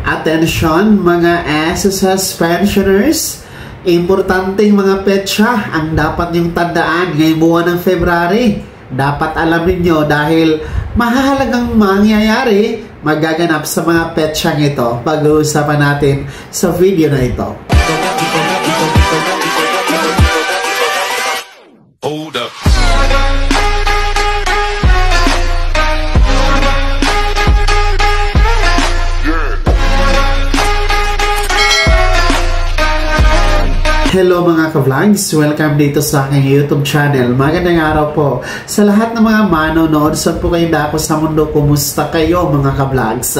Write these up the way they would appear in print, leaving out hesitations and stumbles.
Attention mga SSS pensioners, importanteng mga petsa ang dapat niyong tandaan ngayong buwan ng February. Dapat alam niyo dahil mahalagang mangyayari magaganap sa mga petsang ito. Pag-uusapan natin sa video na ito. Hold up. Hello mga ka-vlogs! Welcome dito sa aking YouTube channel. Magandang araw po sa lahat ng mga manonood. Saan po kayo dako sa mundo? Kumusta kayo mga ka-vlogs?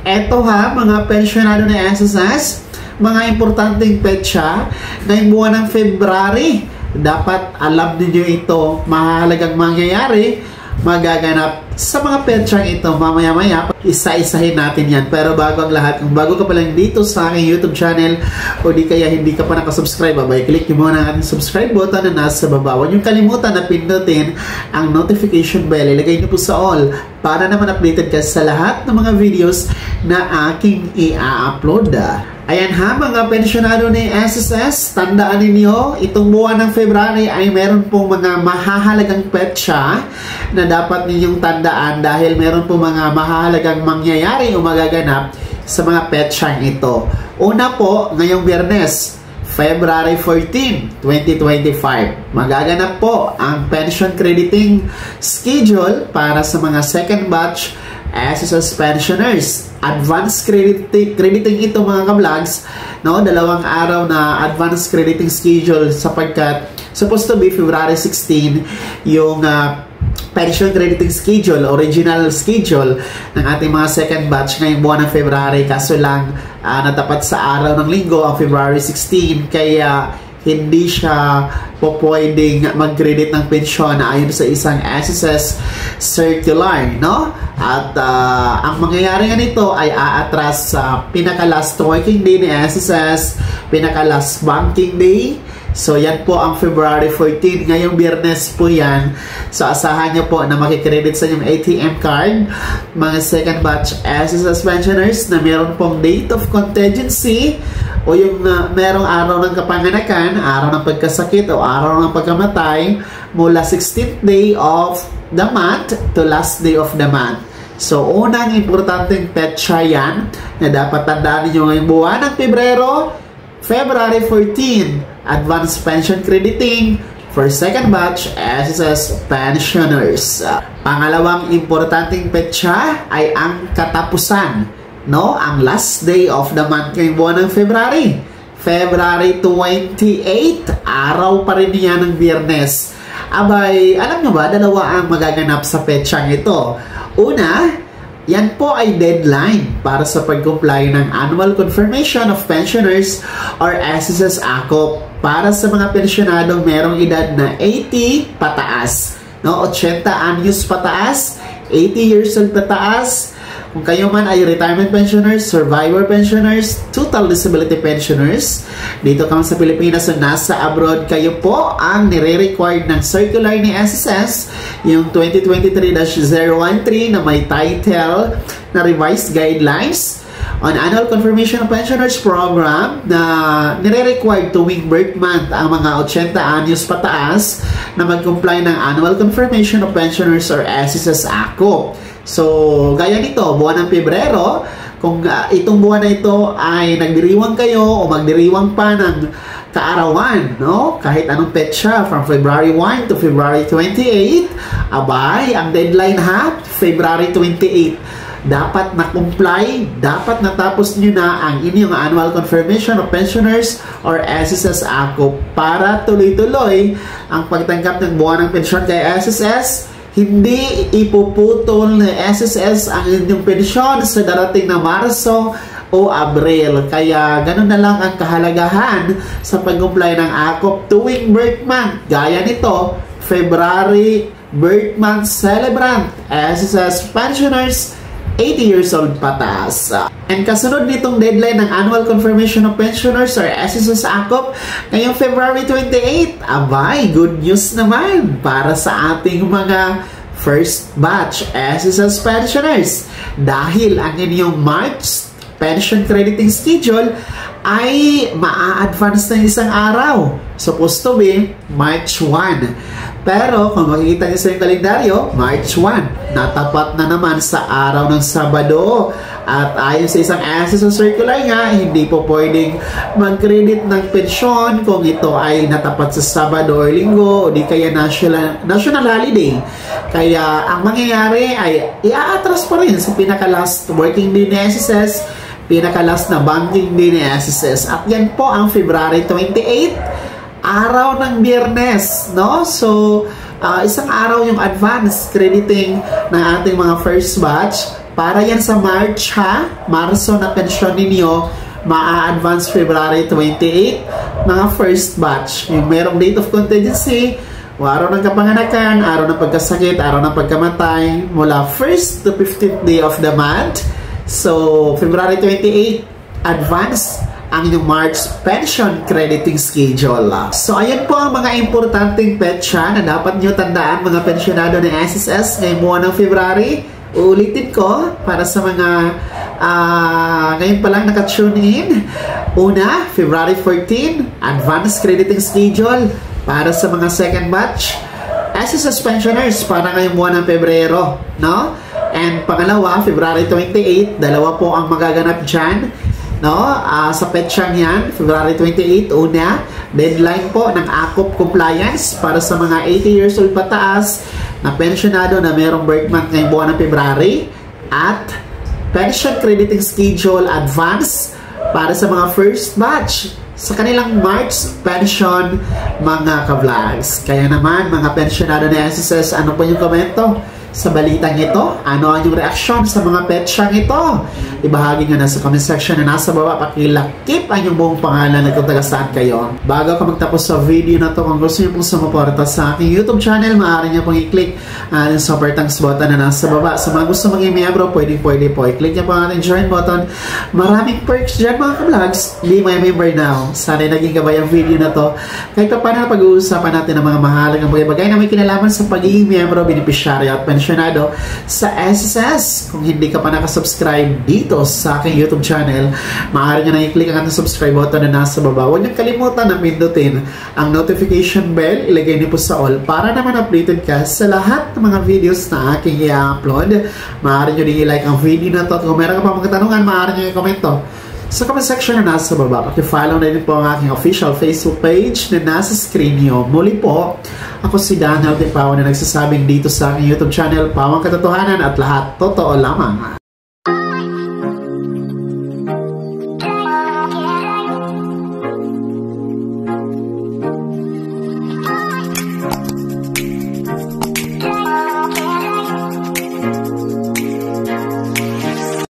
Eto ha, mga pensyonado ng SSS, mga importanteng petsa ngayong buwan ng February. Dapat alam niyo ito, mahalagang mangyayari magaganap sa mga petsang ito. Mamaya-maya isa-isahin natin yan, pero bago ang lahat, kung bago ka pa lang dito sa aking YouTube channel o di kaya hindi ka pa nakasubscribe, click nyo muna ang subscribe button na nasa baba. Huwag nyo kalimutan na pindutin ang notification bell, ilagay nyo po sa all para naman updated ka sa lahat ng mga videos na aking i-upload. Ayan ha, mga pensyonado ni SSS, tandaan ninyo, itong buwan ng February ay meron pong mga mahahalagang petsa na dapat ninyong tandaan dahil meron pong mga mahahalagang mangyayari o magaganap sa mga petsang ito. Una po, ngayong Biyernes, February 14, 2025, magaganap po ang pension crediting schedule para sa mga second batch SSS pensioners. Advanced crediting ito mga ka-vlogs, no? 2 araw na advanced crediting schedule sapagkat supposed to be February 16 yung pension crediting schedule, original schedule ng ating mga second batch ngayong buwan ng February. Kaso lang natapat sa araw ng linggo ang February 16, kaya hindi siya po pwedeng mag-credit ng pensyon ayon sa isang SSS circular, no? At ang mangyayari nga nito ay aatras sa pinaka-last working day ni SSS, pinaka-last banking day. So yan po ang February 14, ngayong Biyernes po yan. So asahan nyo po na makikredit sa inyong ATM card mga second batch SSS pensioners na meron pong date of contingency o yung merong araw ng kapanganakan, araw ng pagkasakit o araw ng pagkamatay mula 16th day of the month to last day of the month. So unang importanteng petsa yan na dapat tandaan niyo ngayong buwan ng Pebrero, February 14, advanced pension crediting for second batch SSS pensioners. Pangalawang importanteng petsa ay ang katapusan, no? Ang last day of the month ngayong buwan ng February. February 28, araw pa rin yan ng Biyernes. Abay, alam nyo ba, 2 ang magaganap sa petsang ito. Una, yan po ay deadline para sa pag-comply ng Annual Confirmation of Pensioners or SSS ACOP para sa mga pensyonadong merong edad na 80 pataas, no? 80 anyos pataas, 80 years old pataas. Kung kayo man ay retirement pensioners, survivor pensioners, total disability pensioners, dito ka man sa Pilipinas o nasa abroad, kayo po ang nire-required ng circular ni SSS, yung 2023-013 na may title na Revised Guidelines on Annual Confirmation of Pensioners Program na nire-required tuwing birth month ang mga 80 anyos pataas na mag-comply ng Annual Confirmation of Pensioners or SSS ACOP. So, gaya nito, buwan ng Pebrero, kung itong buwan na ito ay nagdiriwang kayo o magdiriwang pa ng kaarawan, no? Kahit anong petsa, from February 1 to February 28, abay, ang deadline ha, February 28. Dapat na-comply, dapat natapos nyo na ang inyong Annual Confirmation of Pensioners or SSS ACOP para tuloy-tuloy ang pagtanggap ng buwan ng pensyon kay SSS. Hindi ipuputol ng SSS ang inyong pensyon sa darating na Marso o Abril. Kaya ganun na lang ang kahalagahan sa pag-comply ng ACOP tuwing birth month. Gaya nito, February birth month celebrant, SSS pensioners 80 years old pataas. And kasunod nitong deadline ng Annual Confirmation of Pensioners or SSS ACOP ngayong February 28, abay, good news naman para sa ating mga first batch SSS pensioners dahil ang inyong March pension crediting schedule ay maa-advance na isang araw. Supposed to be March 1. Pero kung makikita niyo sa yung kalendaryo, March 1. Natapat na naman sa araw ng Sabado. At ayon sa isang SSS circular nga, hindi po pwedeng mag-credit ng pensyon kung ito ay natapat sa Sabado o Linggo o di kaya national holiday. Kaya ang mangyayari ay i-atras pa rin sa pinaka-last working day ni SSS, pinaka-last na banking day ni SSS. At yan po ang February 28, araw ng Biyernes, no? So, isang araw yung advance crediting ng ating mga first batch. Para yan sa March, ha? Marso na pensyon ninyo, ma-advance February 28, mga first batch. Yung merong date of contingency, araw ng kapanganakan, araw ng pagkasakit, araw ng pagkamatay, mula 1st to 15th day of the month. So, February 28, advance ang inyong March pension crediting schedule. So, ayan po ang mga importanteng petsa na dapat nyo tandaan mga pensyonado ng SSS ngayong buwan ng February. Uulitin ko para sa mga ngayon pa lang naka-tune in. Una, February 14, advance crediting schedule para sa mga second batch. SSS pensioners para ngayong buwan ng Pebrero, no? And pangalawa, February 28, dalawa po ang magaganap dyan, no? Sa petsyang yan, February 28, una, deadline po ng ACOP compliance para sa mga 80 years old pataas na pensionado na merong birth month ngayong buwan ng February, at pension crediting schedule advance para sa mga first batch sa kanilang March pension, mga ka-vlogs. Kaya naman mga pensionado ng SSS, ano po yung komento sa balitang ito? Ano ang yung reaksyon sa mga petsyang ito? Ibahagi nyo na sa comment section na nasa baba. Pakilakip ang yung buong pangalan at kung taga saan kayo. Bago ako magtapos sa video na to, kung gusto nyo pong sumuporta sa aking YouTube channel, maaari nyo pong i-click ang super thanks button na nasa baba. Sa mga gusto maging miyembro, pwede po. I-click nyo po ang ating join button. Maraming perks dyan mga ka-vlogs. Be my member now. Sana'y naging gabay ang video na to. Kahit pa paano pag-uusapan natin ang mga mahalagang bagay na may kinalaman sa pagiging miyembro, beneficiary at pensionado sa SSS. Kung hindi ka pa nakasubscribe dito sa aking YouTube channel, maaari nyo na i-click ang subscribe button na nasa baba. Huwag nyo kalimutan na pindutin ang notification bell, ilagay niyo po sa all para naman updated ka sa lahat ng mga videos na aking i-upload. Maaari nyo din i-like ang video na to. Kung meron ka pa mga katanungan, maaari nyo i-komento sa comment section na nasa baba. Paki-follow na din po ang aking official Facebook page na nasa screen nyo. Muli po, ako si Daniel de Pao na nagsasabing dito sa aking YouTube channel, Pawang Katotohanan at lahat totoo lamang.